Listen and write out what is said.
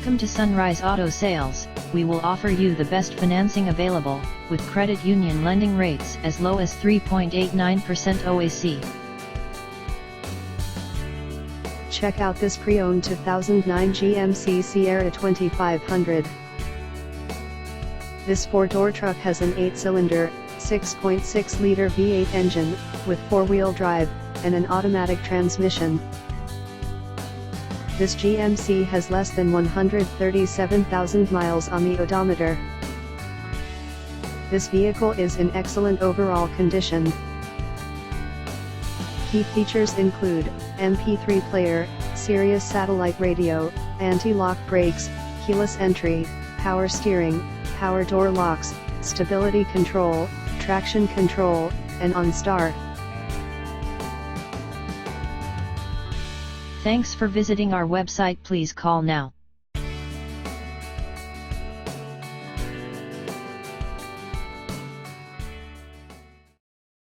Welcome to Sunrise Auto Sales. We will offer you the best financing available, with credit union lending rates as low as 3.89% OAC. Check out this pre-owned 2009 GMC Sierra 2500. This 4-door truck has an 8-cylinder, 6.6-liter V8 engine, with 4-wheel drive, and an automatic transmission. This GMC has less than 137,000 miles on the odometer. This vehicle is in excellent overall condition. Key features include MP3 player, Sirius satellite radio, anti-lock brakes, keyless entry, power steering, power door locks, stability control, traction control, and OnStar. Thanks for visiting our website. Please call now.